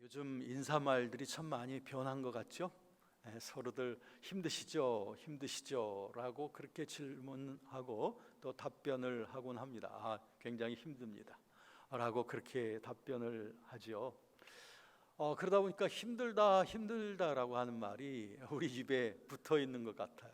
요즘 인사말들이 참 많이 변한 것 같죠? 서로들 힘드시죠? 힘드시죠? 라고 그렇게 질문하고 또 답변을 하곤 합니다. 굉장히 힘듭니다 라고 그렇게 답변을 하죠. 그러다 보니까 힘들다라고 하는 말이 우리 입에 붙어 있는 것 같아요.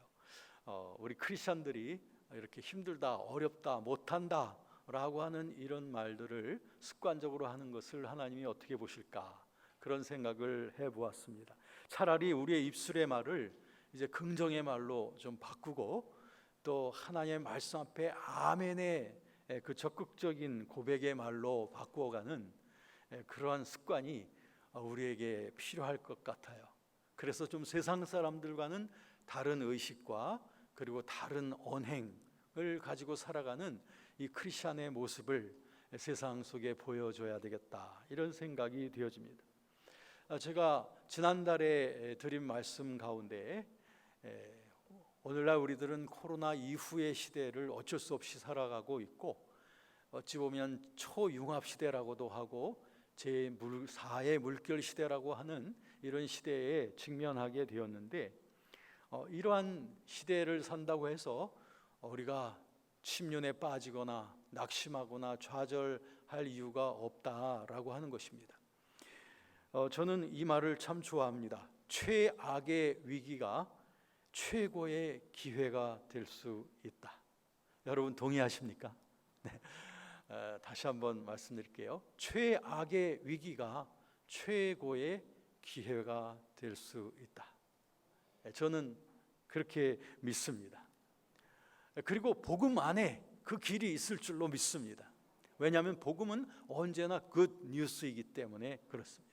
우리 크리스천들이 이렇게 힘들다, 어렵다, 못한다 라고 하는 이런 말들을 습관적으로 하는 것을 하나님이 어떻게 보실까? 그런 생각을 해보았습니다. 차라리 우리의 입술의 말을 이제 긍정의 말로 좀 바꾸고 또 하나님의 말씀 앞에 아멘의 그 적극적인 고백의 말로 바꾸어가는 그러한 습관이 우리에게 필요할 것 같아요. 그래서 좀 세상 사람들과는 다른 의식과 그리고 다른 언행을 가지고 살아가는 이 크리스천의 모습을 세상 속에 보여줘야 되겠다, 이런 생각이 되어집니다. 제가 지난달에 드린 말씀 가운데 오늘날 우리들은 코로나 이후의 시대를 어쩔 수 없이 살아가고 있고, 어찌 보면 초융합 시대라고도 하고 제4의 물결 시대라고 하는 이런 시대에 직면하게 되었는데, 이러한 시대를 산다고 해서 우리가 침륜에 빠지거나 낙심하거나 좌절할 이유가 없다라고 하는 것입니다. 저는 이 말을 참 좋아합니다. 최악의 위기가 최고의 기회가 될 수 있다. 여러분 동의하십니까? 네. 다시 한번 말씀드릴게요. 최악의 위기가 최고의 기회가 될 수 있다. 저는 그렇게 믿습니다. 그리고 복음 안에 그 길이 있을 줄로 믿습니다. 왜냐하면 복음은 언제나 굿 뉴스이기 때문에 그렇습니다.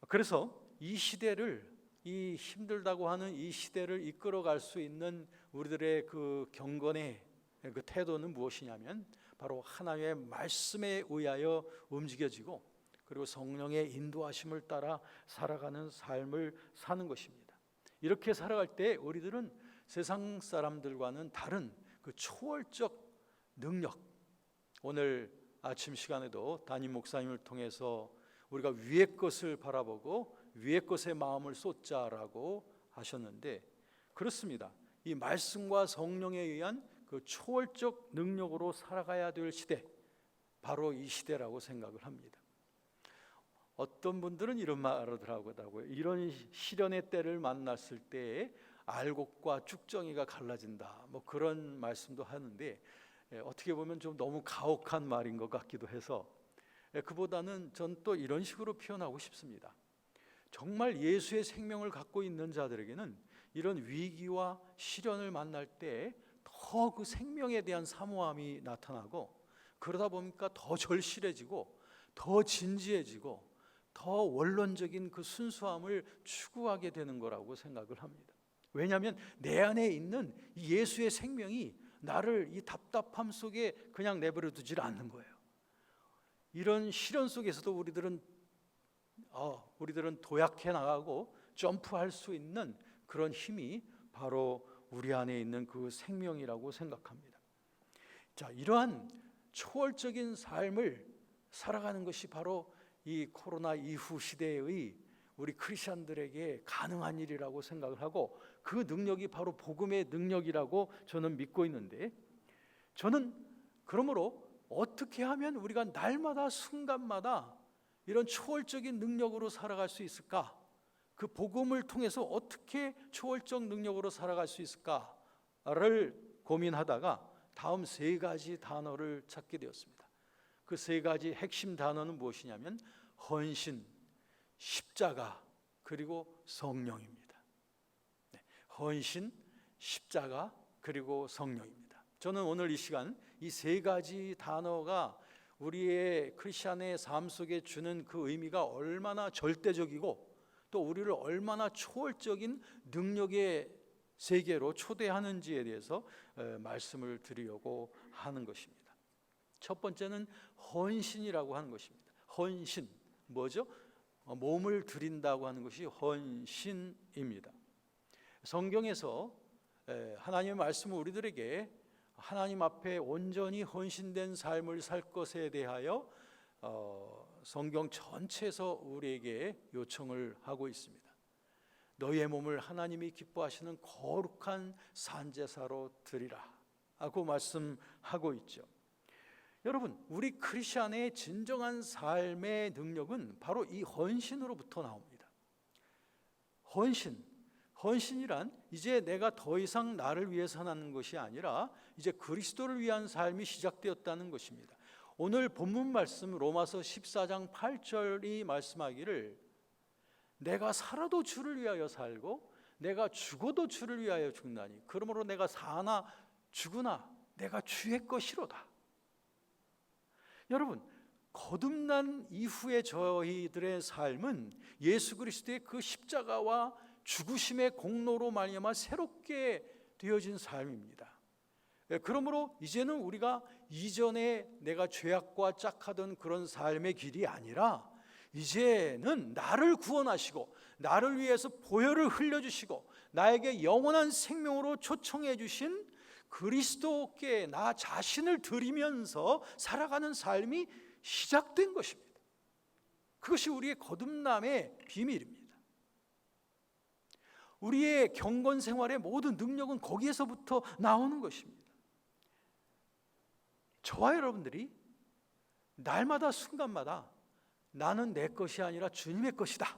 그래서 이 시대를, 이 힘들다고 하는 이 시대를 이끌어갈 수 있는 우리들의 그 경건의 그 태도는 무엇이냐면 바로 하나님의 말씀에 의하여 움직여지고 그리고 성령의 인도하심을 따라 살아가는 삶을 사는 것입니다. 이렇게 살아갈 때 우리들은 세상 사람들과는 다른 그 초월적 능력, 오늘 아침 시간에도 담임 목사님을 통해서 우리가 위의 것을 바라보고 위의 것에 마음을 쏟자라고 하셨는데, 그렇습니다. 이 말씀과 성령에 의한 그 초월적 능력으로 살아가야 될 시대, 바로 이 시대라고 생각을 합니다. 어떤 분들은 이런 말을 하더라고요. 이런 시련의 때를 만났을 때 알곡과 쭉정이가 갈라진다, 뭐 그런 말씀도 하는데, 어떻게 보면 좀 너무 가혹한 말인 것 같기도 해서 그보다는 전 또 이런 식으로 표현하고 싶습니다. 정말 예수의 생명을 갖고 있는 자들에게는 이런 위기와 시련을 만날 때 더 그 생명에 대한 사모함이 나타나고, 그러다 보니까 더 절실해지고 더 진지해지고 더 원론적인 그 순수함을 추구하게 되는 거라고 생각을 합니다. 왜냐하면 내 안에 있는 이 예수의 생명이 나를 이 답답함 속에 그냥 내버려 두질 않는 거예요. 이런 시련 속에서도 우리들은 도약해 나가고 점프할 수 있는 그런 힘이 바로 우리 안에 있는 그 생명이라고 생각합니다. 자, 이러한 초월적인 삶을 살아가는 것이 바로 이 코로나 이후 시대의 우리 크리스천들에게 가능한 일이라고 생각을 하고, 그 능력이 바로 복음의 능력이라고 저는 믿고 있는데, 저는 그러므로 어떻게 하면 우리가 날마다 순간마다 이런 초월적인 능력으로 살아갈 수 있을까? 그 복음을 통해서 어떻게 초월적 능력으로 살아갈 수 있을까를 고민하다가 다음 3가지 단어를 찾게 되었습니다. 그 3가지 핵심 단어는 무엇이냐면 헌신, 십자가, 그리고 성령입니다. 헌신, 십자가, 그리고 성령입니다. 저는 오늘 이 시간 이 3가지 단어가 우리의 크리스천의 삶 속에 주는 그 의미가 얼마나 절대적이고 또 우리를 얼마나 초월적인 능력의 세계로 초대하는지에 대해서 말씀을 드리려고 하는 것입니다. 첫 번째는 헌신이라고 하는 것입니다. 헌신, 뭐죠? 몸을 드린다고 하는 것이 헌신입니다. 성경에서 하나님의 말씀은 우리들에게 하나님 앞에 온전히 헌신된 삶을 살 것에 대하여 성경 전체에서 우리에게 요청을 하고 있습니다. 너희의 몸을 하나님이 기뻐하시는 거룩한 산제사로 드리라 하고 말씀하고 있죠. 여러분, 우리 크리스천의 진정한 삶의 능력은 바로 이 헌신으로부터 나옵니다. 헌신이란 이제 내가 더 이상 나를 위해서 사는 것이 아니라 이제 그리스도를 위한 삶이 시작되었다는 것입니다. 오늘 본문 말씀 로마서 14장 8절이 말씀하기를 내가 살아도 주를 위하여 살고 내가 죽어도 주를 위하여 죽나니 그러므로 내가 사나 죽으나 내가 주의 것이로다. 여러분, 거듭난 이후의 저희들의 삶은 예수 그리스도의 그 십자가와 죽으심의 공로로 말미암아 새롭게 되어진 삶입니다. 그러므로 이제는 우리가 이전에 내가 죄악과 짝하던 그런 삶의 길이 아니라 이제는 나를 구원하시고 나를 위해서 보혈을 흘려주시고 나에게 영원한 생명으로 초청해 주신 그리스도께 나 자신을 드리면서 살아가는 삶이 시작된 것입니다. 그것이 우리의 거듭남의 비밀입니다. 우리의 경건 생활의 모든 능력은 거기에서부터 나오는 것입니다. 저와 여러분들이 날마다 순간마다 나는 내 것이 아니라 주님의 것이다.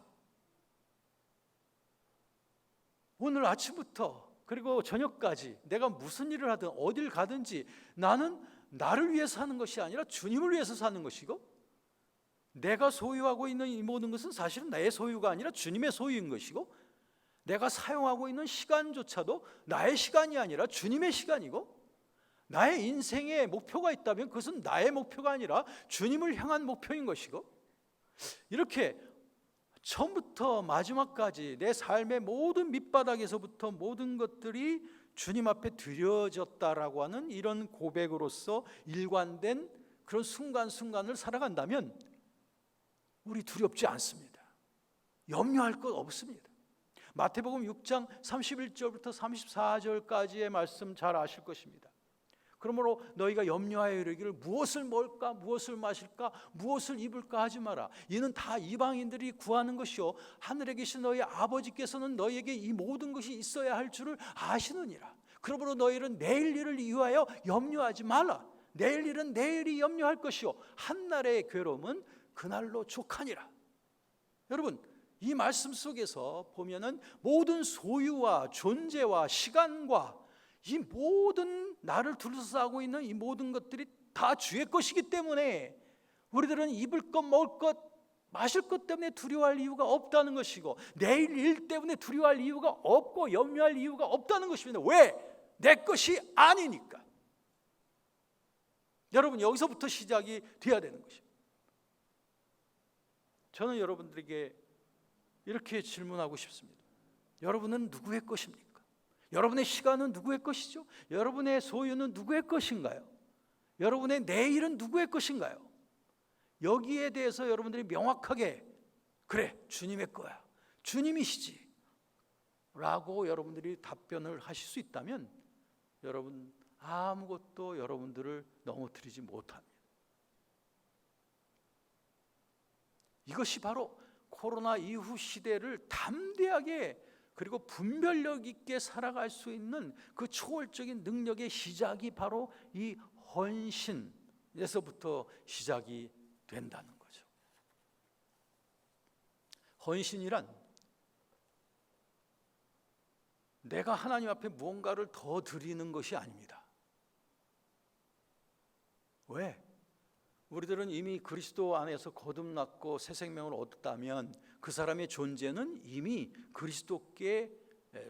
오늘 아침부터 그리고 저녁까지 내가 무슨 일을 하든 어딜 가든지 나는 나를 위해서 사는 것이 아니라 주님을 위해서 사는 것이고 내가 소유하고 있는 이 모든 것은 사실은 나의 소유가 아니라 주님의 소유인 것이고 내가 사용하고 있는 시간조차도 나의 시간이 아니라 주님의 시간이고 나의 인생에 목표가 있다면 그것은 나의 목표가 아니라 주님을 향한 목표인 것이고 이렇게 처음부터 마지막까지 내 삶의 모든 밑바닥에서부터 모든 것들이 주님 앞에 드려졌다라고 하는 이런 고백으로서 일관된 그런 순간순간을 살아간다면 우리 두렵지 않습니다. 염려할 것 없습니다. 마태복음 6장 31절부터 34절까지의 말씀 잘 아실 것입니다. 그러므로 너희가 염려하여 이르기를 무엇을 먹을까 무엇을 마실까 무엇을 입을까 하지 마라. 이는 다 이방인들이 구하는 것이요 하늘에 계신 너희 아버지께서는 너희에게 이 모든 것이 있어야 할 줄을 아시느니라. 그러므로 너희는 내일 일을 위하여 염려하지 말라. 내일 일은 내일이 염려할 것이요 한날의 괴로움은 그날로 족하니라. 여러분, 이 말씀 속에서 보면은 모든 소유와 존재와 시간과 이 모든 나를 둘러싸고 있는 이 모든 것들이 다 주의 것이기 때문에 우리들은 입을 것, 먹을 것, 마실 것 때문에 두려워할 이유가 없다는 것이고 내일 일 때문에 두려워할 이유가 없고 염려할 이유가 없다는 것입니다. 왜? 내 것이 아니니까. 여러분, 여기서부터 시작이 돼야 되는 것입니다. 저는 여러분들에게 이렇게 질문하고 싶습니다. 여러분은 누구의 것입니까? 여러분의 시간은 누구의 것이죠? 여러분의 소유는 누구의 것인가요? 여러분의 내일은 누구의 것인가요? 여기에 대해서 여러분들이 명확하게 그래, 주님의 거야, 주님이시지 라고 여러분들이 답변을 하실 수 있다면 여러분 아무것도 여러분들을 넘어뜨리지 못합니다. 이것이 바로 코로나 이후 시대를 담대하게 그리고 분별력 있게 살아갈 수 있는 그 초월적인 능력의 시작이 바로 이 헌신에서부터 시작이 된다는 거죠. 헌신이란 내가 하나님 앞에 무언가를 더 드리는 것이 아닙니다. 왜? 우리들은 이미 그리스도 안에서 거듭났고 새 생명을 얻었다면 그 사람의 존재는 이미 그리스도께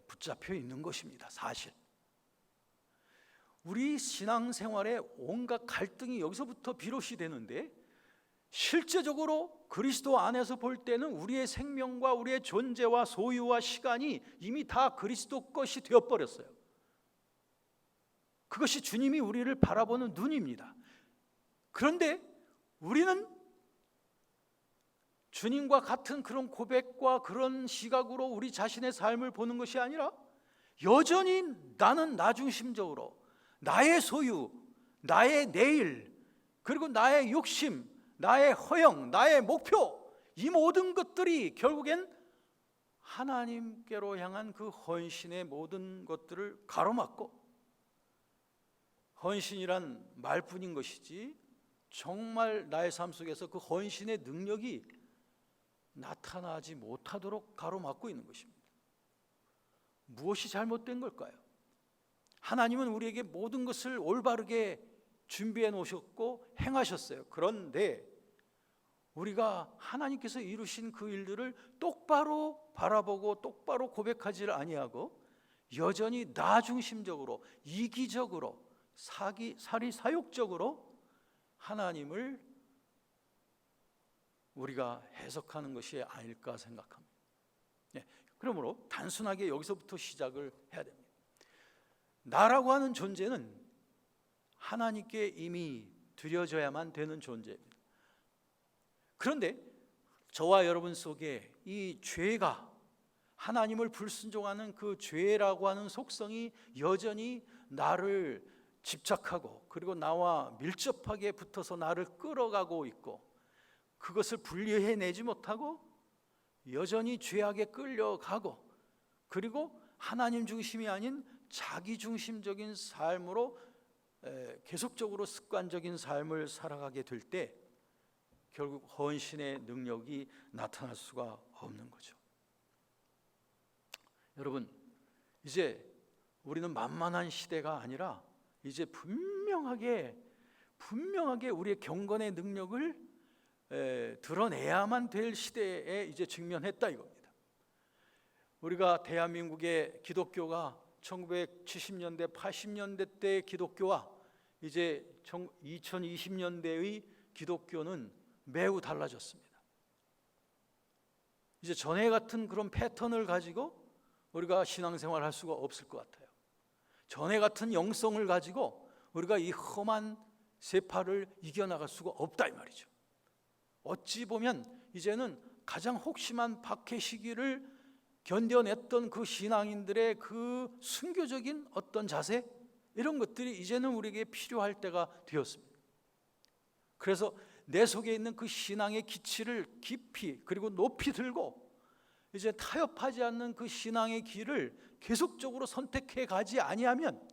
붙잡혀 있는 것입니다. 사실 우리 신앙생활의 온갖 갈등이 여기서부터 비롯이 되는데 실제적으로 그리스도 안에서 볼 때는 우리의 생명과 우리의 존재와 소유와 시간이 이미 다 그리스도 것이 되어버렸어요. 그것이 주님이 우리를 바라보는 눈입니다. 그런데 우리는 주님과 같은 그런 고백과 그런 시각으로 우리 자신의 삶을 보는 것이 아니라 여전히 나는 나 중심적으로 나의 소유, 나의 내일, 그리고 나의 욕심, 나의 허영, 나의 목표, 이 모든 것들이 결국엔 하나님께로 향한 그 헌신의 모든 것들을 가로막고, 헌신이란 말뿐인 것이지 정말 나의 삶 속에서 그 헌신의 능력이 나타나지 못하도록 가로막고 있는 것입니다. 무엇이 잘못된 걸까요? 하나님은 우리에게 모든 것을 올바르게 준비해 놓으셨고 행하셨어요. 그런데 우리가 하나님께서 이루신 그 일들을 똑바로 바라보고 똑바로 고백하지를 아니하고 여전히 나 중심적으로, 이기적으로, 사욕적으로 하나님을 우리가 해석하는 것이 아닐까 생각합니다. 그러므로 단순하게 여기서부터 시작을 해야 됩니다. 나라고 하는 존재는 하나님께 이미 드려져야만 되는 존재입니다. 그런데 저와 여러분 속에 이 죄가, 하나님을 불순종하는 그 죄라고 하는 속성이 여전히 나를 집착하고, 그리고 나와 밀접하게 붙어서 나를 끌어가고 있고, 그것을 분리해내지 못하고 여전히 죄악에 끌려가고, 그리고 하나님 중심이 아닌 자기 중심적인 삶으로 계속적으로 습관적인 삶을 살아가게 될 때 결국 헌신의 능력이 나타날 수가 없는 거죠. 여러분, 이제 우리는 만만한 시대가 아니라 이제 분명하게 우리의 경건의 능력을 드러내야만 될 시대에 이제 직면했다 이겁니다. 우리가 대한민국의 기독교가 1970년대, 80년대 때의 기독교와 이제 2020년대의 기독교는 매우 달라졌습니다. 이제 전에 같은 그런 패턴을 가지고 우리가 신앙생활을 할 수가 없을 것 같아요. 전에 같은 영성을 가지고 우리가 이 험한 세파를 이겨나갈 수가 없다 이 말이죠. 어찌 보면 이제는 가장 혹심한 박해 시기를 견뎌냈던 그 신앙인들의 그 순교적인 어떤 자세, 이런 것들이 이제는 우리에게 필요할 때가 되었습니다. 그래서 내 속에 있는 그 신앙의 기치를 깊이 그리고 높이 들고 이제 타협하지 않는 그 신앙의 길을 계속적으로 선택해 가지 아니하면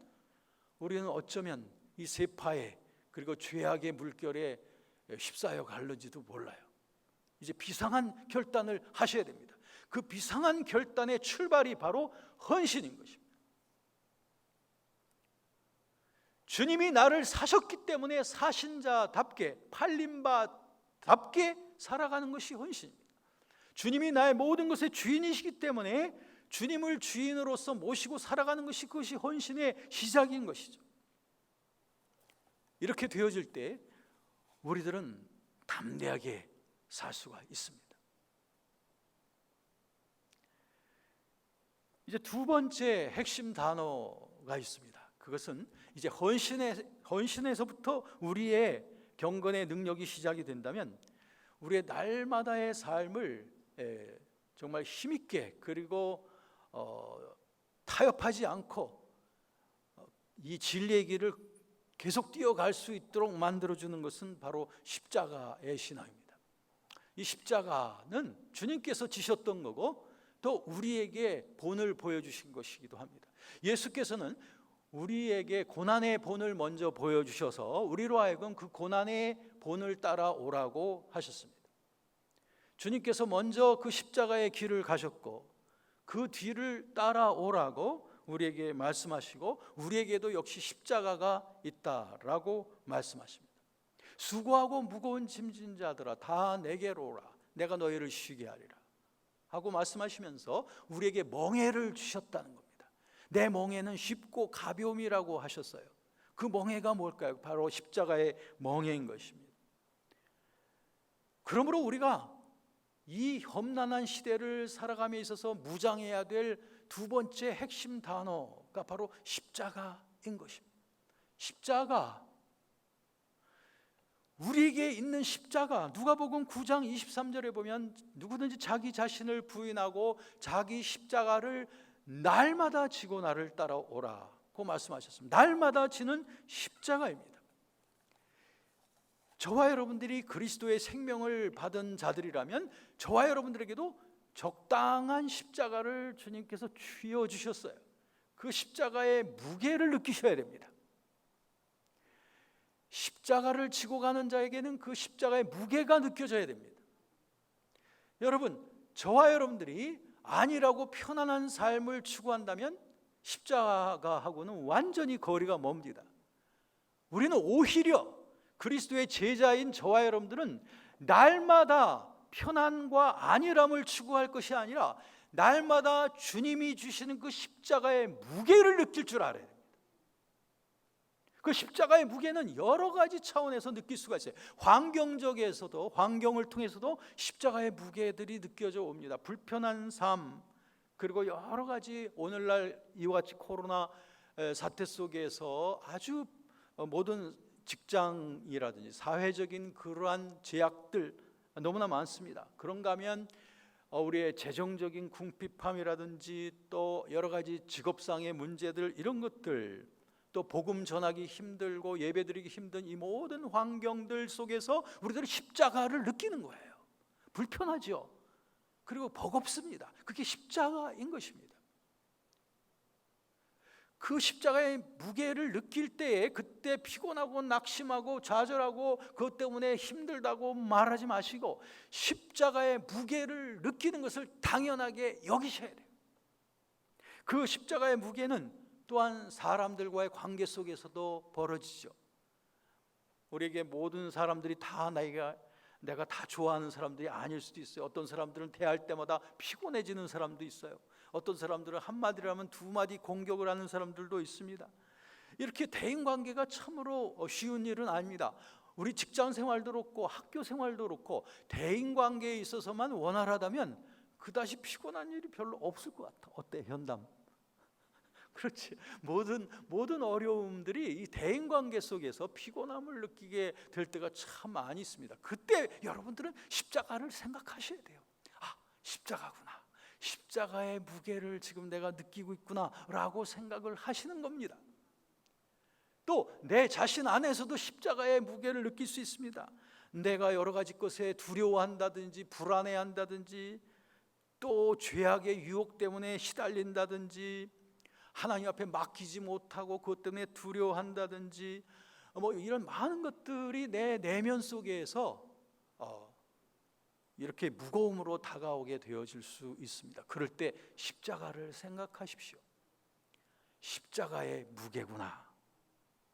우리는 어쩌면 이 세파에, 그리고 죄악의 물결에 휩싸여 갈는지도 몰라요. 이제 비상한 결단을 하셔야 됩니다. 그 비상한 결단의 출발이 바로 헌신인 것입니다. 주님이 나를 사셨기 때문에 사신자답게, 팔림바답게 살아가는 것이 헌신입니다. 주님이 나의 모든 것의 주인이시기 때문에 주님을 주인으로서 모시고 살아가는 것이, 그것이 헌신의 시작인 것이죠. 이렇게 되어질 때 우리들은 담대하게 살 수가 있습니다. 이제 두 번째 핵심 단어가 있습니다. 그것은 이제 헌신에서부터 우리의 경건의 능력이 시작이 된다면 우리의 날마다의 삶을 정말 힘있게, 그리고 타협하지 않고 이 진리의 길을 계속 뛰어갈 수 있도록 만들어주는 것은 바로 십자가의 신앙입니다. 이 십자가는 주님께서 지셨던 거고 또 우리에게 본을 보여주신 것이기도 합니다. 예수께서는 우리에게 고난의 본을 먼저 보여주셔서 우리로 하여금 그 고난의 본을 따라오라고 하셨습니다. 주님께서 먼저 그 십자가의 길을 가셨고 그 뒤를 따라오라고 우리에게 말씀하시고 우리에게도 역시 십자가가 있다라고 말씀하십니다. 수고하고 무거운 짐진 자들아 다 내게로 오라, 내가 너희를 쉬게 하리라 하고 말씀하시면서 우리에게 멍에를 주셨다는 겁니다. 내 멍에는 쉽고 가벼움이라고 하셨어요. 그 멍에가 뭘까요? 바로 십자가의 멍에인 것입니다. 그러므로 우리가 이 험난한 시대를 살아감에 있어서 무장해야 될 두 번째 핵심 단어가 바로 십자가인 것입니다. 십자가, 우리에게 있는 십자가, 누가복음 9장 23절에 보면 누구든지 자기 자신을 부인하고 자기 십자가를 날마다 지고 나를 따라오라고 말씀하셨습니다. 날마다 지는 십자가입니다. 저와 여러분들이 그리스도의 생명을 받은 자들이라면 저와 여러분들에게도 적당한 십자가를 주님께서 쥐어 주셨어요. 그 십자가의 무게를 느끼셔야 됩니다. 십자가를 지고 가는 자에게는 그 십자가의 무게가 느껴져야 됩니다. 여러분, 저와 여러분들이 안일하고 편안한 삶을 추구한다면 십자가하고는 완전히 거리가 멉니다. 우리는 오히려 그리스도의 제자인 저와 여러분들은 날마다 편안과 안일함을 추구할 것이 아니라 날마다 주님이 주시는 그 십자가의 무게를 느낄 줄 알아야 됩니다. 그 십자가의 무게는 여러 가지 차원에서 느낄 수가 있어요. 환경적에서도, 환경을 통해서도 십자가의 무게들이 느껴져 옵니다. 불편한 삶, 그리고 여러 가지 오늘날 이와 같이 코로나 사태 속에서 아주 모든 직장이라든지 사회적인 그러한 제약들 너무나 많습니다. 그런가 하면 우리의 재정적인 궁핍함이라든지 또 여러 가지 직업상의 문제들, 이런 것들, 또 복음 전하기 힘들고 예배드리기 힘든 이 모든 환경들 속에서 우리들은 십자가를 느끼는 거예요. 불편하죠. 그리고 버겁습니다. 그게 십자가인 것입니다. 그 십자가의 무게를 느낄 때에 그때 피곤하고 낙심하고 좌절하고 그것 때문에 힘들다고 말하지 마시고 십자가의 무게를 느끼는 것을 당연하게 여기셔야 돼요. 그 십자가의 무게는 또한 사람들과의 관계 속에서도 벌어지죠. 우리에게 모든 사람들이 다 내가 다 좋아하는 사람들이 아닐 수도 있어요. 어떤 사람들은 대할 때마다 피곤해지는 사람도 있어요. 어떤 사람들은 한마디를 하면 두 마디 공격을 하는 사람들도 있습니다. 이렇게 대인관계가 참으로 쉬운 일은 아닙니다. 우리 직장 생활도 그렇고 학교 생활도 그렇고 대인관계에 있어서만 원활하다면 그다지 피곤한 일이 별로 없을 것 같아. 어때, 현담? 그렇지. 모든 어려움들이 이 대인관계 속에서 피곤함을 느끼게 될 때가 참 많이 있습니다. 그때 여러분들은 십자가를 생각하셔야 돼요. 아, 십자가구나. 십자가의 무게를 지금 내가 느끼고 있구나 라고 생각을 하시는 겁니다. 또 내 자신 안에서도 십자가의 무게를 느낄 수 있습니다. 내가 여러 가지 것에 두려워한다든지 불안해한다든지 또 죄악의 유혹 때문에 시달린다든지 하나님 앞에 맡기지 못하고 그것 때문에 두려워한다든지 이런 많은 것들이 내 내면 속에서 이렇게 무거움으로 다가오게 되어질 수 있습니다. 그럴 때 십자가를 생각하십시오. 십자가의 무게구나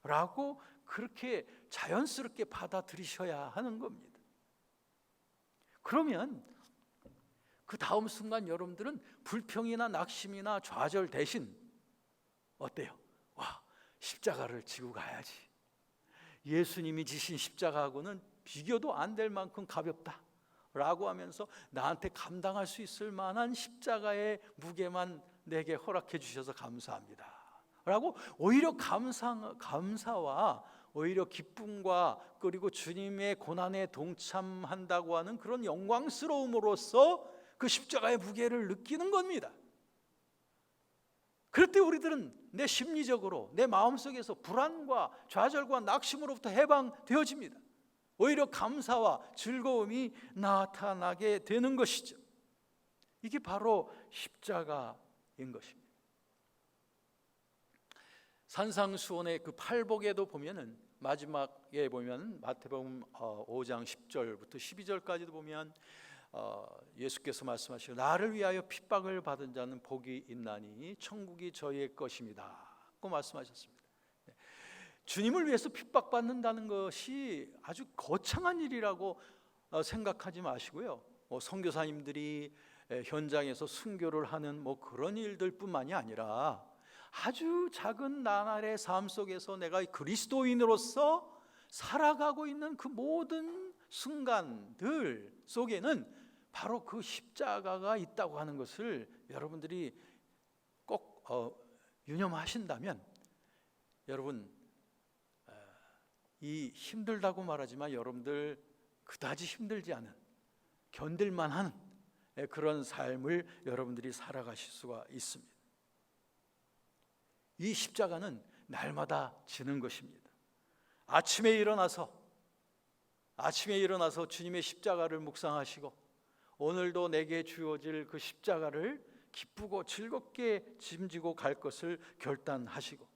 라고 그렇게 자연스럽게 받아들이셔야 하는 겁니다. 그러면 그 다음 순간 여러분들은 불평이나 낙심이나 좌절 대신 어때요? 와, 십자가를 지고 가야지. 예수님이 지신 십자가하고는 비교도 안 될 만큼 가볍다 라고 하면서 나한테 감당할 수 있을 만한 십자가의 무게만 내게 허락해 주셔서 감사합니다 라고 오히려 감사와 오히려 기쁨과 그리고 주님의 고난에 동참한다고 하는 그런 영광스러움으로써 그 십자가의 무게를 느끼는 겁니다. 그럴 때 우리들은 내 심리적으로 내 마음속에서 불안과 좌절과 낙심으로부터 해방되어집니다. 오히려 감사와 즐거움이 나타나게 되는 것이죠. 이게 바로 십자가인 것입니다. 산상수훈의 그 팔복에도 보면은 마지막에 보면 마태복음 5장 10절부터 12절까지도 보면 예수께서 말씀하시고 나를 위하여 핍박을 받은 자는 복이 있나니 천국이 저희의 것입니다 고 말씀하셨습니다. 주님을 위해서 핍박받는다는 것이 아주 거창한 일이라고 생각하지 마시고요. 선교사님들이 현장에서 순교를 하는 그런 일들 뿐만이 아니라 아주 작은 나날의 삶 속에서 내가 그리스도인으로서 살아가고 있는 그 모든 순간들 속에는 바로 그 십자가가 있다고 하는 것을 여러분들이 꼭 유념하신다면 여러분 이 힘들다고 말하지만 여러분들 그다지 힘들지 않은 견딜만한 그런 삶을 여러분들이 살아가실 수가 있습니다. 이 십자가는 날마다 지는 것입니다. 아침에 일어나서 아침에 일어나서 주님의 십자가를 묵상하시고 오늘도 내게 주어질 그 십자가를 기쁘고 즐겁게 짐지고 갈 것을 결단하시고,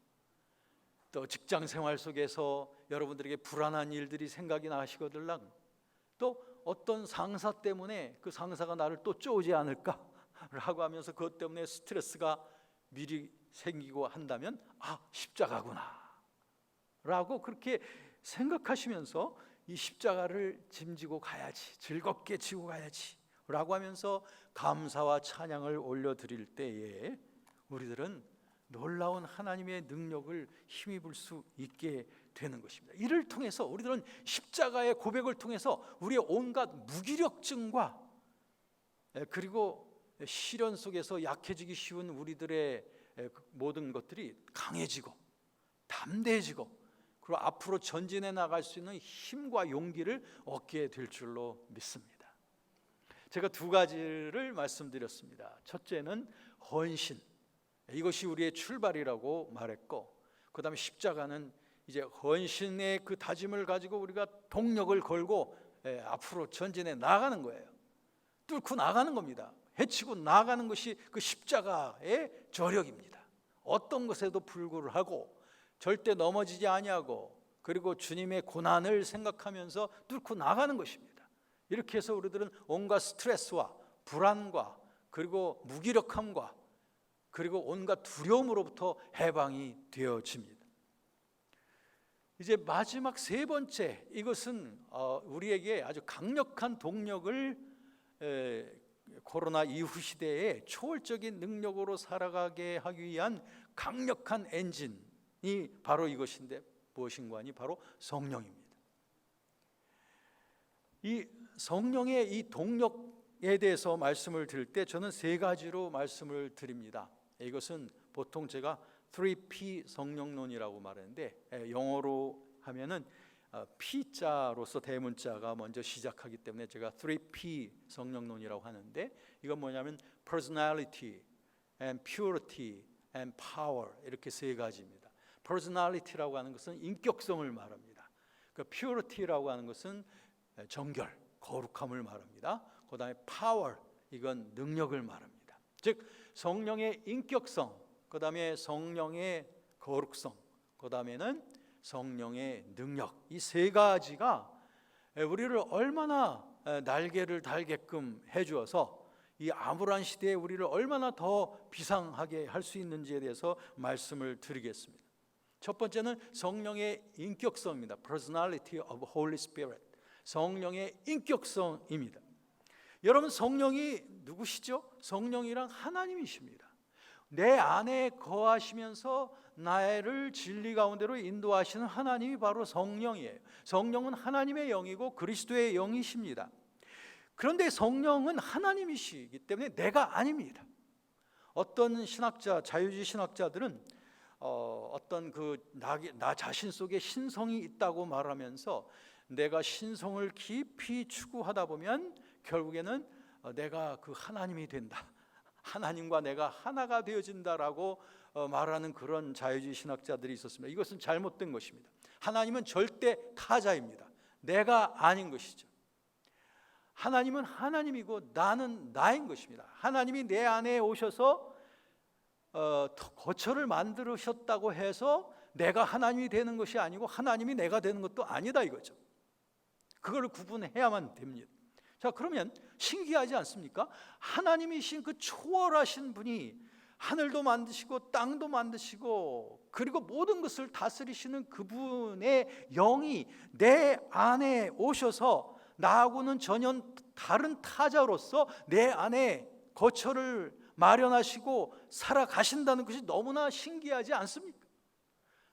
또 직장 생활 속에서 여러분들에게 불안한 일들이 생각이 나시거들랑, 또 어떤 상사 때문에 그 상사가 나를 또 쪼지 않을까라고 하면서 그것 때문에 스트레스가 미리 생기고 한다면 십자가구나 라고 그렇게 생각하시면서 이 십자가를 짐지고 가야지, 즐겁게 지고 가야지 라고 하면서 감사와 찬양을 올려드릴 때에 우리들은 놀라운 하나님의 능력을 힘입을 수 있게 되는 것입니다. 이를 통해서 우리들은 십자가의 고백을 통해서 우리의 온갖 무기력증과 그리고 시련 속에서 약해지기 쉬운 우리들의 모든 것들이 강해지고 담대해지고, 그리고 앞으로 전진해 나갈 수 있는 힘과 용기를 얻게 될 줄로 믿습니다. 제가 두 가지를 말씀드렸습니다. 첫째는 헌신, 이것이 우리의 출발이라고 말했고, 그 다음에 십자가는 이제 헌신의 그 다짐을 가지고 우리가 동력을 걸고 앞으로 전진해 나가는 거예요. 뚫고 나가는 겁니다. 헤치고 나가는 것이 그 십자가의 저력입니다. 어떤 것에도 불구를 하고 절대 넘어지지 아니하고, 그리고 주님의 고난을 생각하면서 뚫고 나가는 것입니다. 이렇게 해서 우리들은 온갖 스트레스와 불안과 그리고 무기력함과 그리고 온갖 두려움으로부터 해방이 되어집니다. 이제 마지막 세 번째, 이것은 우리에게 아주 강력한 동력을 코로나 이후 시대에 초월적인 능력으로 살아가게 하기 위한 강력한 엔진이 바로 이것인데, 무엇인가 하니 바로 성령입니다. 이 성령의 이 동력에 대해서 말씀을 드릴 때 저는 세 가지로 말씀을 드립니다. 이것은 보통 제가 3P 성령론이라고 말하는데, 영어로 하면은 P자로서 대문자가 먼저 시작하기 때문에 제가 3P 성령론이라고 하는데, 이건 뭐냐면 personality and purity and power, 이렇게 세 가지입니다. personality라고 하는 것은 인격성을 말합니다. 그 purity라고 하는 것은 정결, 거룩함을 말합니다. 그 다음에 power, 이건 능력을 말합니다. 즉 성령의 인격성, 그 다음에 성령의 거룩성, 그 다음에는 성령의 능력, 이 세 가지가 우리를 얼마나 날개를 달게끔 해주어서 이 암울한 시대에 우리를 얼마나 더 비상하게 할 수 있는지에 대해서 말씀을 드리겠습니다. 첫 번째는 성령의 인격성입니다. Personality of Holy Spirit, 성령의 인격성입니다. 여러분, 성령이 누구시죠? 성령이란 하나님이십니다. 내 안에 거하시면서 나를 진리 가운데로 인도하시는 하나님이 바로 성령이에요. 성령은 하나님의 영이고 그리스도의 영이십니다. 그런데 성령은 하나님이시기 때문에 내가 아닙니다. 어떤 신학자, 자유주의 신학자들은 어떤 나 자신 속에 신성이 있다고 말하면서 내가 신성을 깊이 추구하다 보면 결국에는 내가 그 하나님이 된다, 하나님과 내가 하나가 되어진다라고 말하는 그런 자유주의 신학자들이 있었습니다. 이것은 잘못된 것입니다. 하나님은 절대 타자입니다. 내가 아닌 것이죠. 하나님은 하나님이고 나는 나인 것입니다. 하나님이 내 안에 오셔서 거처를 만들으셨다고 해서 내가 하나님이 되는 것이 아니고 하나님이 내가 되는 것도 아니다 이거죠. 그걸 구분해야만 됩니다. 자, 그러면 신기하지 않습니까? 하나님이신 그 초월하신 분이 하늘도 만드시고 땅도 만드시고 그리고 모든 것을 다스리시는 그분의 영이 내 안에 오셔서 나하고는 전혀 다른 타자로서 내 안에 거처를 마련하시고 살아가신다는 것이 너무나 신기하지 않습니까?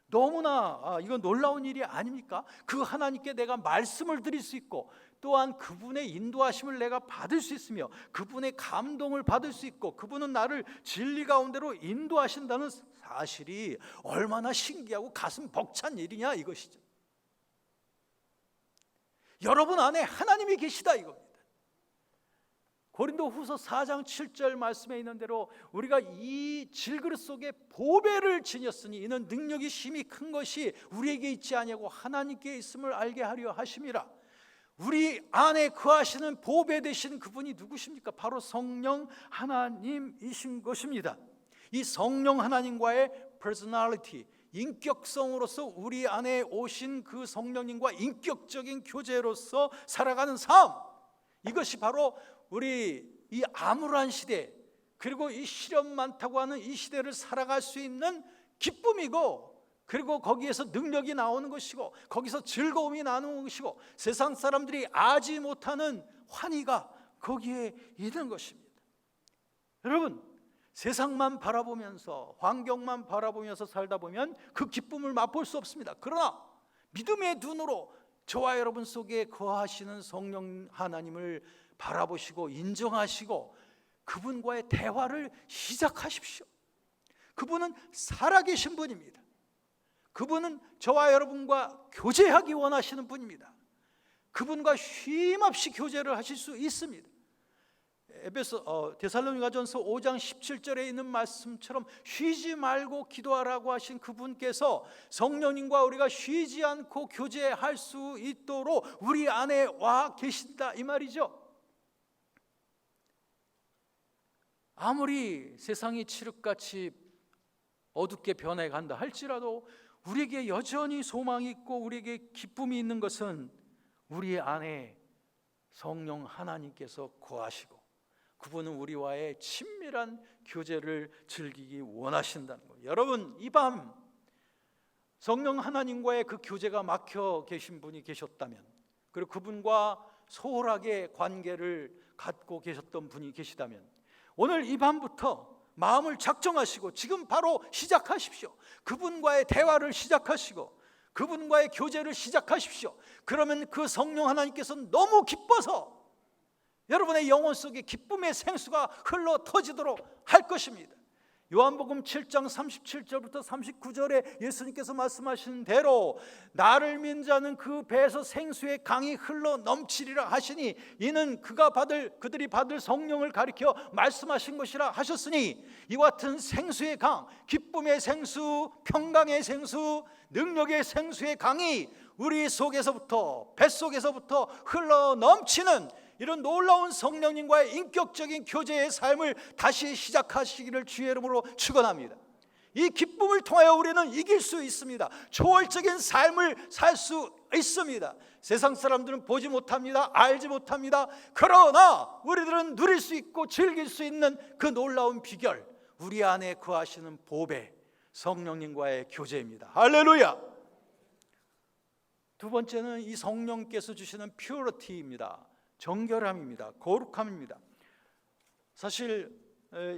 너무나 이건 놀라운 일이 아닙니까? 그 하나님께 내가 말씀을 드릴 수 있고 또한 그분의 인도하심을 내가 받을 수 있으며 그분의 감동을 받을 수 있고 그분은 나를 진리 가운데로 인도하신다는 사실이 얼마나 신기하고 가슴 벅찬 일이냐 이것이죠. 여러분 안에 하나님이 계시다 이겁니다. 고린도후서 4장 7절 말씀에 있는 대로 우리가 이 질그릇 속에 보배를 지녔으니 이는 능력이 심히 큰 것이 우리에게 있지 아니하고 하나님께 있음을 알게 하려 하심이라. 우리 안에 거하시는 보배 되신 그분이 누구십니까? 바로 성령 하나님이신 것입니다. 이 성령 하나님과의 personality, 인격성으로서 우리 안에 오신 그 성령님과 인격적인 교제로서 살아가는 삶, 이것이 바로 우리 이 암울한 시대, 그리고 이 시련 많다고 하는 이 시대를 살아갈 수 있는 기쁨이고, 그리고 거기에서 능력이 나오는 것이고, 거기서 즐거움이 나오는 것이고, 세상 사람들이 알지 못하는 환희가 거기에 있는 것입니다. 여러분, 세상만 바라보면서, 환경만 바라보면서 살다 보면 그 기쁨을 맛볼 수 없습니다. 그러나 믿음의 눈으로 저와 여러분 속에 거하시는 성령 하나님을 바라보시고 인정하시고 그분과의 대화를 시작하십시오. 그분은 살아계신 분입니다. 그분은 저와 여러분과 교제하기 원하시는 분입니다. 그분과 쉼없이 교제를 하실 수 있습니다. 데살로니가전서 5장 17절에 있는 말씀처럼 쉬지 말고 기도하라고 하신 그분께서 성령님과 우리가 쉬지 않고 교제할 수 있도록 우리 안에 와 계신다, 이 말이죠. 아무리 세상이 칠흑같이 어둡게 변해간다 할지라도 우리에게 여전히 소망이 있고 우리에게 기쁨이 있는 것은 우리 안에 성령 하나님께서 거하시고 그분은 우리와의 친밀한 교제를 즐기기 원하신다는 거예요. 여러분, 이 밤 성령 하나님과의 그 교제가 막혀 계신 분이 계셨다면, 그리고 그분과 소홀하게 관계를 갖고 계셨던 분이 계시다면, 오늘 이 밤부터 마음을 작정하시고 지금 바로 시작하십시오. 그분과의 대화를 시작하시고 그분과의 교제를 시작하십시오. 그러면 그 성령 하나님께서 너무 기뻐서 여러분의 영혼 속에 기쁨의 생수가 흘러 터지도록 할 것입니다. 요한복음 7장 37절부터 39절에 예수님께서 말씀하신 대로 나를 믿는 자는 그 배에서 생수의 강이 흘러 넘치리라 하시니 이는 그들이 받을 성령을 가리켜 말씀하신 것이라 하셨으니, 이와 같은 생수의 강, 기쁨의 생수, 평강의 생수, 능력의 생수의 강이 우리 속에서부터, 뱃속에서부터 흘러 넘치는 이런 놀라운 성령님과의 인격적인 교제의 삶을 다시 시작하시기를 주의 이름으로 축원합니다. 이 기쁨을 통하여 우리는 이길 수 있습니다. 초월적인 삶을 살 수 있습니다. 세상 사람들은 보지 못합니다. 알지 못합니다. 그러나 우리들은 누릴 수 있고 즐길 수 있는 그 놀라운 비결, 우리 안에 거하시는 보배 성령님과의 교제입니다. 할렐루야. 두 번째는 이 성령께서 주시는 퓨리티입니다. 정결함입니다. 거룩함입니다. 사실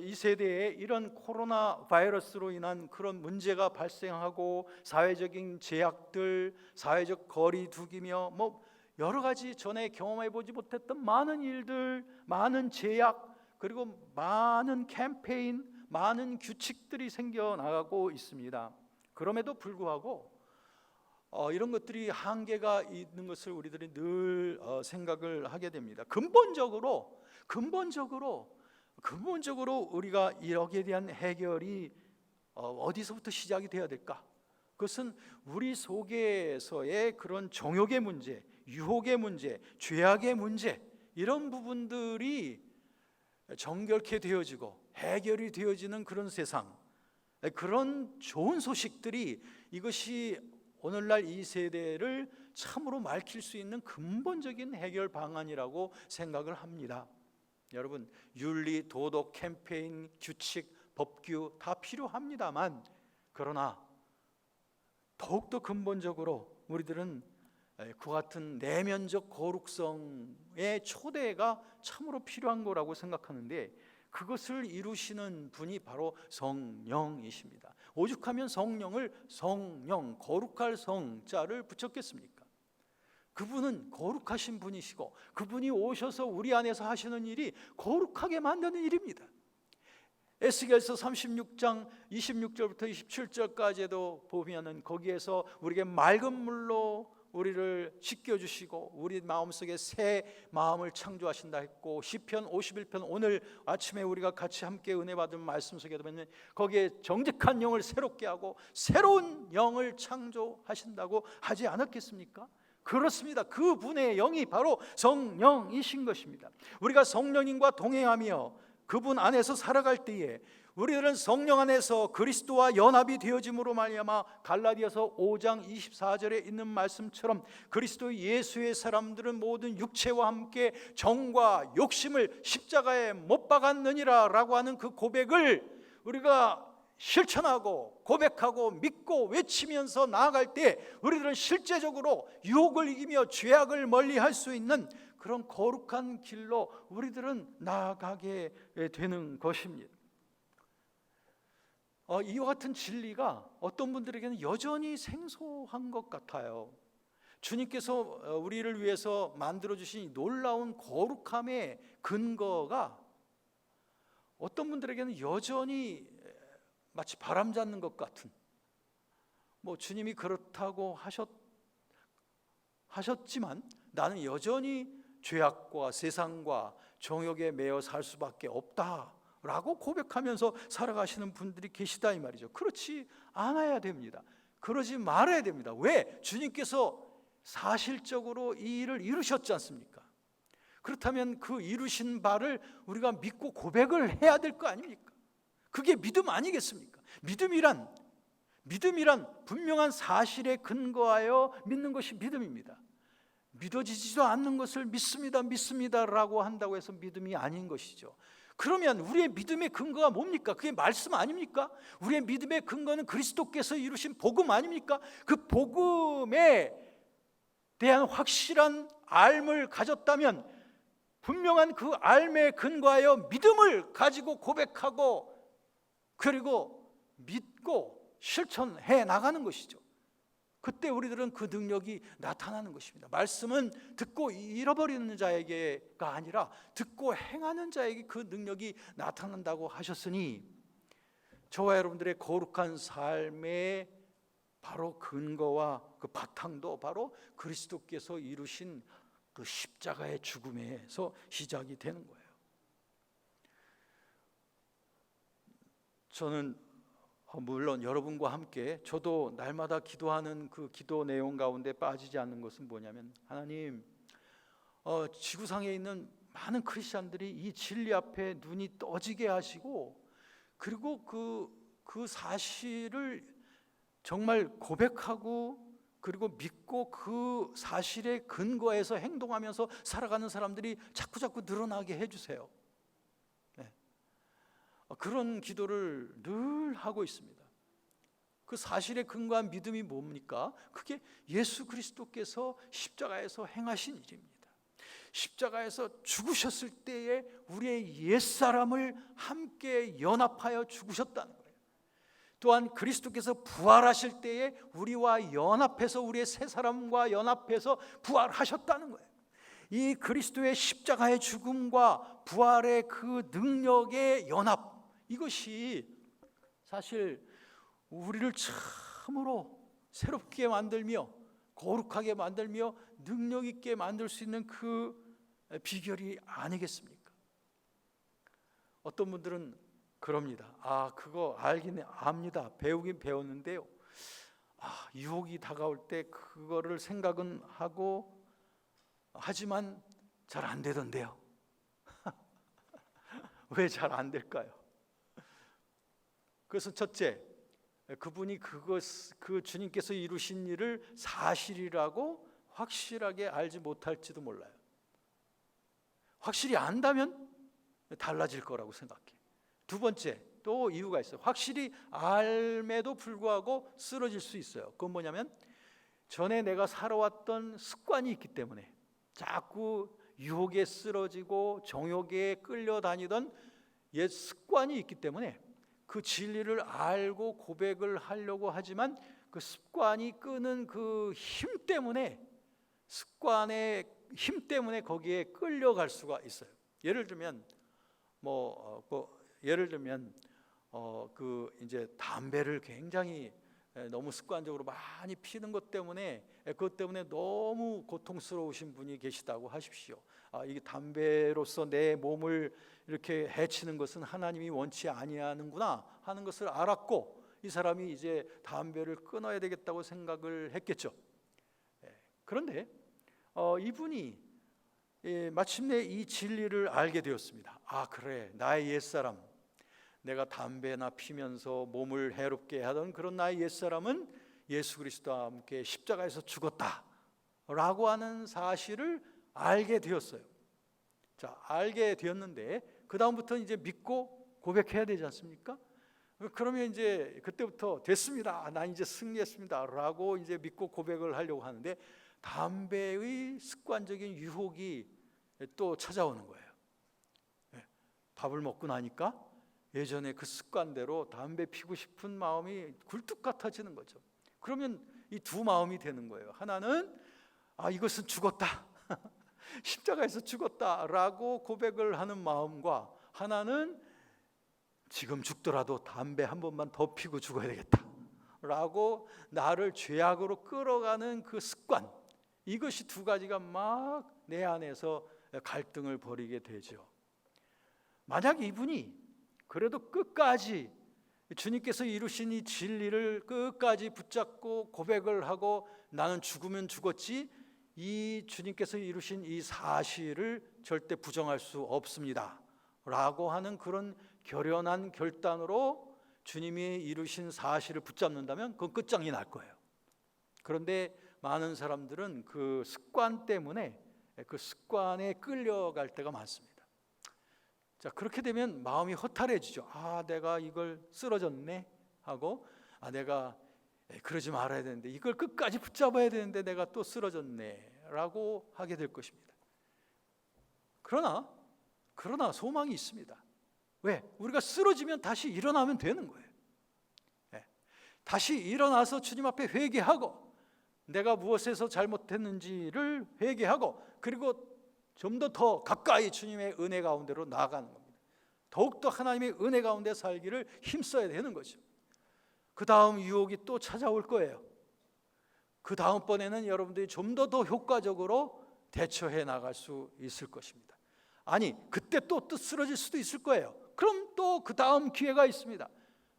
이 세대에 이런 코로나 바이러스로 인한 그런 문제가 발생하고 사회적인 제약들, 사회적 거리 두기며 여러 가지 전에 경험해 보지 못했던 많은 일들, 많은 제약, 그리고 많은 캠페인, 많은 규칙들이 생겨나가고 있습니다. 그럼에도 불구하고 이런 것들이 한계가 있는 것을 우리들이 늘 생각을 하게 됩니다. 근본적으로 우리가 여기에 대한 해결이 어디서부터 시작이 되어야 될까? 그것은 우리 속에서의 그런 정욕의 문제, 유혹의 문제, 죄악의 문제, 이런 부분들이 정결케 되어지고 해결이 되어지는 그런 세상, 그런 좋은 소식들이, 이것이 오늘날 이 세대를 참으로 맑힐 수 있는 근본적인 해결 방안이라고 생각을 합니다. 여러분, 윤리, 도덕, 캠페인, 규칙, 법규 다 필요합니다만, 그러나 더욱더 근본적으로 우리들은 그와 같은 내면적 거룩성의 초대가 참으로 필요한 거라고 생각하는데, 그것을 이루시는 분이 바로 성령이십니다. 오죽하면 성령을 성령, 거룩할 성자를 붙였겠습니까? 그분은 거룩하신 분이시고 그분이 오셔서 우리 안에서 하시는 일이 거룩하게 만드는 일입니다. 에스겔서 36장 26절부터 27절까지도 보면은 거기에서 우리에게 맑은 물로 우리를 씻겨주시고 우리 마음속에 새 마음을 창조하신다 했고, 시편 51편 오늘 아침에 우리가 같이 함께 은혜 받은 말씀 속에 보면 거기에 정직한 영을 새롭게 하고 새로운 영을 창조하신다고 하지 않았겠습니까? 그렇습니다. 그분의 영이 바로 성령이신 것입니다. 우리가 성령님과 동행하며 그분 안에서 살아갈 때에 우리들은 성령 안에서 그리스도와 연합이 되어짐으로 말미암아 갈라디아서 5장 24절에 있는 말씀처럼 그리스도 예수의 사람들은 모든 육체와 함께 정과 욕심을 십자가에 못 박았느니라 라고 하는 그 고백을 우리가 실천하고 고백하고 믿고 외치면서 나아갈 때 우리들은 실제적으로 유혹을 이기며 죄악을 멀리할 수 있는 그런 거룩한 길로 우리들은 나아가게 되는 것입니다. 이와 같은 진리가 어떤 분들에게는 여전히 생소한 것 같아요. 주님께서 우리를 위해서 만들어주신 놀라운 거룩함의 근거가 어떤 분들에게는 여전히 마치 바람 잡는 것 같은, 주님이 그렇다고 하셨지만 나는 여전히 죄악과 세상과 정욕에 매여 살 수밖에 없다라고 고백하면서 살아가시는 분들이 계시다 이 말이죠. 그렇지 않아야 됩니다. 그러지 말아야 됩니다. 왜? 주님께서 사실적으로 이 일을 이루셨지 않습니까? 그렇다면 그 이루신 바를 우리가 믿고 고백을 해야 될 거 아닙니까? 그게 믿음 아니겠습니까? 믿음이란 분명한 사실에 근거하여 믿는 것이 믿음입니다. 믿어지지도 않는 것을 믿습니다라고 한다고 해서 믿음이 아닌 것이죠. 그러면 우리의 믿음의 근거가 뭡니까? 그게 말씀 아닙니까? 우리의 믿음의 근거는 그리스도께서 이루신 복음 아닙니까? 그 복음에 대한 확실한 알을 가졌다면 분명한 그 알에 근거하여 믿음을 가지고 고백하고 그리고 믿고 실천해 나가는 것이죠. 그때 우리들은 그 능력이 나타나는 것입니다. 말씀은 듣고 잃어버리는 자에게가 아니라 듣고 행하는 자에게 그 능력이 나타난다고 하셨으니 저와 여러분들의 거룩한 삶의 바로 근거와 그 바탕도 바로 그리스도께서 이루신 그 십자가의 죽음에서 시작이 되는 거예요. 저는 물론 여러분과 함께 저도 날마다 기도하는 그 기도 내용 가운데 빠지지 않는 것은 뭐냐면, 하나님, 지구상에 있는 많은 크리스찬들이 이 진리 앞에 눈이 떠지게 하시고 그리고 그 사실을 정말 고백하고 그리고 믿고 그 사실에 근거해서 행동하면서 살아가는 사람들이 자꾸 늘어나게 해주세요. 그런 기도를 늘 하고 있습니다. 그 사실에 근거한 믿음이 뭡니까? 그게 예수 그리스도께서 십자가에서 행하신 일입니다. 십자가에서 죽으셨을 때에 우리의 옛사람을 함께 연합하여 죽으셨다는 거예요. 또한 그리스도께서 부활하실 때에 우리와 연합해서 우리의 새 사람과 연합해서 부활하셨다는 거예요. 이 그리스도의 십자가의 죽음과 부활의 그 능력의 연합, 이것이 사실 우리를 참으로 새롭게 만들며 거룩하게 만들며 능력 있게 만들 수 있는 그 비결이 아니겠습니까? 어떤 분들은 그럽니다. 그거 알긴 압니다. 배우긴 배웠는데요. 유혹이 다가올 때 그거를 생각은 하고 하지만 잘 안 되던데요. 왜 잘 안 될까요? 그래서 첫째, 그분이 그 주님께서 이루신 일을 사실이라고 확실하게 알지 못할지도 몰라요. 확실히 안다면 달라질 거라고 생각해요. 두 번째, 또 이유가 있어요. 확실히 알매도 불구하고 쓰러질 수 있어요. 그건 뭐냐면 전에 내가 살아왔던 습관이 있기 때문에 자꾸 유혹에 쓰러지고 정욕에 끌려다니던 옛 습관이 있기 때문에 그 진리를 알고 고백을 하려고 하지만 그 습관이 끄는 그 힘 때문에, 습관의 힘 때문에 거기에 끌려갈 수가 있어요. 예를 들면 이제 담배를 굉장히 너무 습관적으로 많이 피는 것 때문에 그것 때문에 너무 고통스러우신 분이 계시다고 하십시오. 이게 담배로서 내 몸을 이렇게 해치는 것은 하나님이 원치 아니하는구나 하는 것을 알았고 이 사람이 이제 담배를 끊어야 되겠다고 생각을 했겠죠. 그런데 이분이 마침내 이 진리를 알게 되었습니다. 아, 그래, 나의 옛사람, 내가 담배나 피면서 몸을 해롭게 하던 그런 나의 옛사람은 예수 그리스도와 함께 십자가에서 죽었다라고 하는 사실을 알게 되었어요. 자, 알게 되었는데 그 다음부터 이제 믿고 고백해야 되지 않습니까? 그러면 이제 그때부터 됐습니다, 나 이제 승리했습니다라고 이제 믿고 고백을 하려고 하는데 담배의 습관적인 유혹이 또 찾아오는 거예요. 밥을 먹고 나니까 예전에 그 습관대로 담배 피고 싶은 마음이 굴뚝 같아지는 거죠. 그러면 이 두 마음이 되는 거예요. 하나는 이것은 죽었다, 십자가에서 죽었다라고 고백을 하는 마음과, 하나는 지금 죽더라도 담배 한 번만 더 피고 죽어야 되겠다라고 나를 죄악으로 끌어가는 그 습관, 이것이 두 가지가 막 내 안에서 갈등을 벌이게 되죠. 만약 이분이 그래도 끝까지 주님께서 이루신 이 진리를 끝까지 붙잡고 고백을 하고 나는 죽으면 죽었지, 이 주님께서 이루신 이 사실을 절대 부정할 수 없습니다 라고 하는 그런 결연한 결단으로 주님이 이루신 사실을 붙잡는다면 그건 끝장이 날 거예요. 그런데 많은 사람들은 그 습관 때문에 그 습관에 끌려갈 때가 많습니다. 자, 그렇게 되면 마음이 허탈해지죠. 내가 이걸 쓰러졌네 하고, 내가 그러지 말아야 되는데, 이걸 끝까지 붙잡아야 되는데 내가 또 쓰러졌네 라고 하게 될 것입니다. 그러나 소망이 있습니다. 왜? 우리가 쓰러지면 다시 일어나면 되는 거예요. 다시 일어나서 주님 앞에 회개하고 내가 무엇에서 잘못했는지를 회개하고, 그리고 좀 더 가까이 주님의 은혜 가운데로 나아가는 겁니다. 더욱더 하나님의 은혜 가운데 살기를 힘써야 되는 거죠. 그 다음 유혹이 또 찾아올 거예요. 그 다음번에는 여러분들이 좀 더 효과적으로 대처해 나갈 수 있을 것입니다. 그때 또 쓰러질 수도 있을 거예요. 그럼 또 그 다음 기회가 있습니다.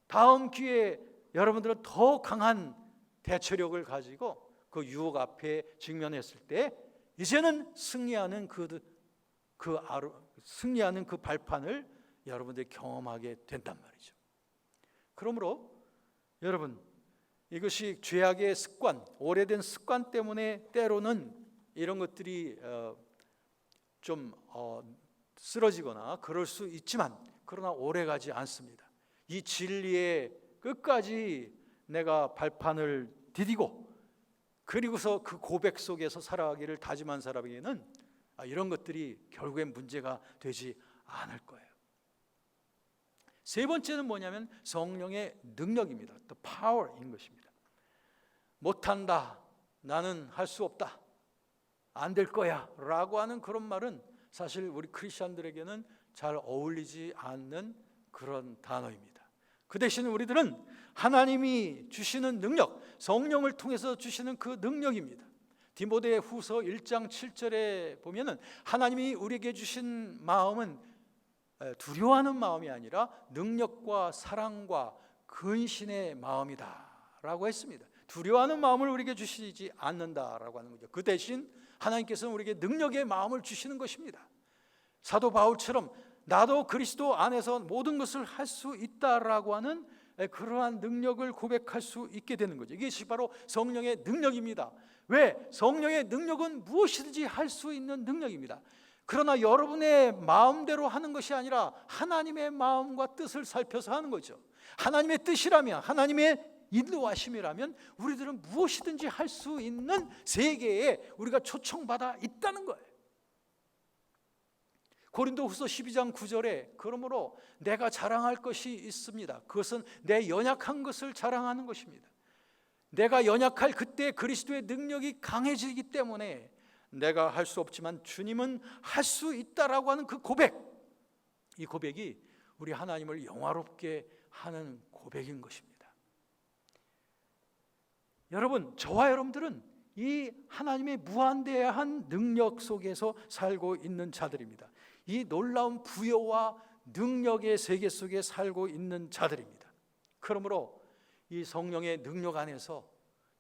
다음 기회에 여러분들은 더 강한 대처력을 가지고 그 유혹 앞에 직면했을 때 이제는 승리하는 승리하는 그 발판을 여러분들이 경험하게 된단 말이죠. 그러므로 여러분, 이것이 죄악의 습관, 오래된 습관 때문에 때로는 이런 것들이 좀 쓰러지거나 그럴 수 있지만, 그러나 오래가지 않습니다. 이 진리에 끝까지 내가 발판을 디디고 그리고서 그 고백 속에서 살아가기를 다짐한 사람에게는 이런 것들이 결국엔 문제가 되지 않을 거예요. 세 번째는 뭐냐면 성령의 능력입니다. The power인 것입니다. 못한다, 나는 할 수 없다, 안 될 거야 라고 하는 그런 말은 사실 우리 크리스천들에게는 잘 어울리지 않는 그런 단어입니다. 그 대신 우리들은 하나님이 주시는 능력, 성령을 통해서 주시는 그 능력입니다. 디모데 후서 1장 7절에 보면은 하나님이 우리에게 주신 마음은 두려워하는 마음이 아니라 능력과 사랑과 근신의 마음이다 라고 했습니다. 두려워하는 마음을 우리에게 주시지 않는다라고 하는 거죠. 그 대신 하나님께서는 우리에게 능력의 마음을 주시는 것입니다. 사도 바울처럼 나도 그리스도 안에서 모든 것을 할 수 있다라고 하는 그러한 능력을 고백할 수 있게 되는 거죠. 이것이 바로 성령의 능력입니다. 왜? 성령의 능력은 무엇이든지 할 수 있는 능력입니다. 그러나 여러분의 마음대로 하는 것이 아니라 하나님의 마음과 뜻을 살펴서 하는 거죠. 하나님의 뜻이라면, 하나님의 인도하심이라면 우리들은 무엇이든지 할 수 있는 세계에 우리가 초청받아 있다는 거예요. 고린도후서 12장 9절에 그러므로 내가 자랑할 것이 있습니다. 그것은 내 연약한 것을 자랑하는 것입니다. 내가 연약할 그때 그리스도의 능력이 강해지기 때문에 내가 할 수 없지만 주님은 할 수 있다라고 하는 그 고백, 이 고백이 우리 하나님을 영화롭게 하는 고백인 것입니다. 여러분, 저와 여러분들은 이 하나님의 무한대한 능력 속에서 살고 있는 자들입니다. 이 놀라운 부여와 능력의 세계 속에 살고 있는 자들입니다. 그러므로 이 성령의 능력 안에서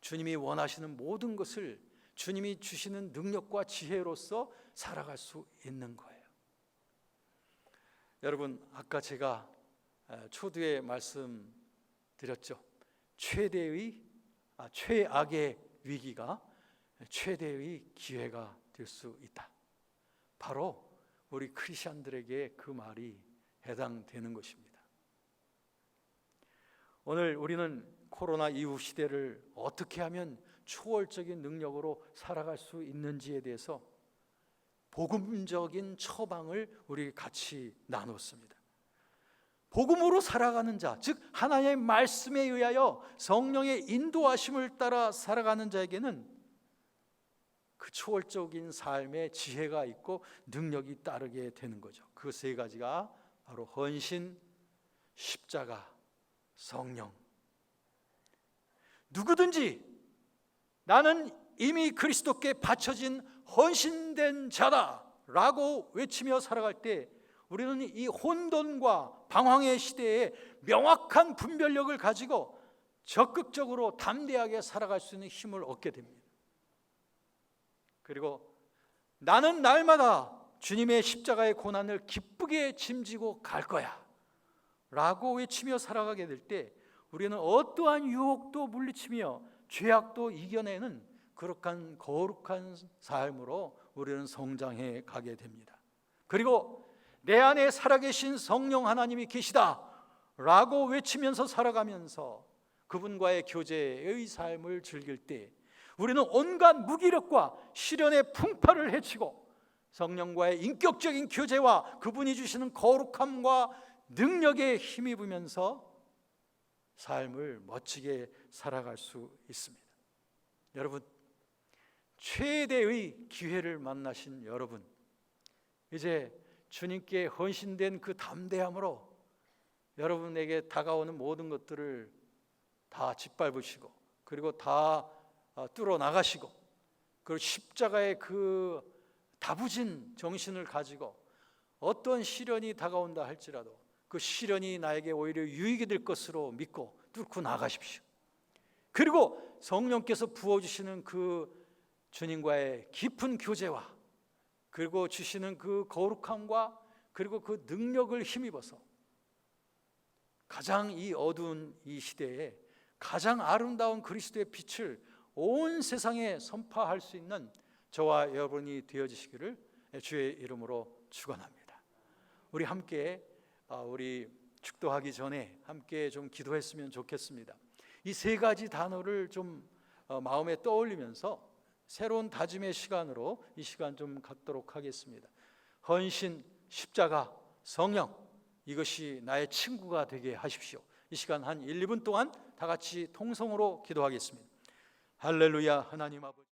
주님이 원하시는 모든 것을 주님이 주시는 능력과 지혜로서 살아갈 수 있는 거예요. 여러분, 아까 제가 초두에 말씀드렸죠. 최악의 위기가 최대의 기회가 될 수 있다. 바로 우리 크리스천들에게 그 말이 해당되는 것입니다. 오늘 우리는 코로나 이후 시대를 어떻게 하면 초월적인 능력으로 살아갈 수 있는지에 대해서 복음적인 처방을 우리 같이 나눴습니다. 복음으로 살아가는 자, 즉 하나님의 말씀에 의하여 성령의 인도하심을 따라 살아가는 자에게는 그 초월적인 삶의 지혜가 있고 능력이 따르게 되는 거죠. 그 세 가지가 바로 헌신, 십자가, 성령. 누구든지 나는 이미 그리스도께 바쳐진 헌신된 자다 라고 외치며 살아갈 때 우리는 이 혼돈과 방황의 시대에 명확한 분별력을 가지고 적극적으로 담대하게 살아갈 수 있는 힘을 얻게 됩니다. 그리고 나는 날마다 주님의 십자가의 고난을 기쁘게 짐지고 갈 거야 라고 외치며 살아가게 될 때 우리는 어떠한 유혹도 물리치며 죄악도 이겨내는 그렇게 거룩한 삶으로 우리는 성장해 가게 됩니다. 그리고 내 안에 살아계신 성령 하나님이 계시다 라고 외치면서 살아가면서 그분과의 교제의 삶을 즐길 때 우리는 온갖 무기력과 시련의 풍파를 헤치고 성령과의 인격적인 교제와 그분이 주시는 거룩함과 능력에 힘입으면서 삶을 멋지게 살아갈 수 있습니다. 여러분, 최대의 기회를 만나신 여러분, 이제 주님께 헌신된 그 담대함으로 여러분에게 다가오는 모든 것들을 다 짓밟으시고 그리고 다 뚫어 나가시고 그리고 십자가의 그 다부진 정신을 가지고 어떤 시련이 다가온다 할지라도 그 시련이 나에게 오히려 유익이 될 것으로 믿고 뚫고 나가십시오. 그리고 성령께서 부어주시는 그 주님과의 깊은 교제와 그리고 주시는 그 거룩함과 그리고 그 능력을 힘입어서 가장 이 어두운 이 시대에 가장 아름다운 그리스도의 빛을 온 세상에 선포할 수 있는 저와 여러분이 되어지시기를 주의 이름으로 축원합니다. 우리 함께 우리 축도하기 전에 함께 좀 기도했으면 좋겠습니다. 이 세 가지 단어를 좀 마음에 떠올리면서 새로운 다짐의 시간으로 이 시간 좀 갖도록 하겠습니다. 헌신, 십자가, 성령, 이것이 나의 친구가 되게 하십시오. 이 시간 한 1, 2분 동안 다 같이 통성으로 기도하겠습니다. 할렐루야. 하나님 아버지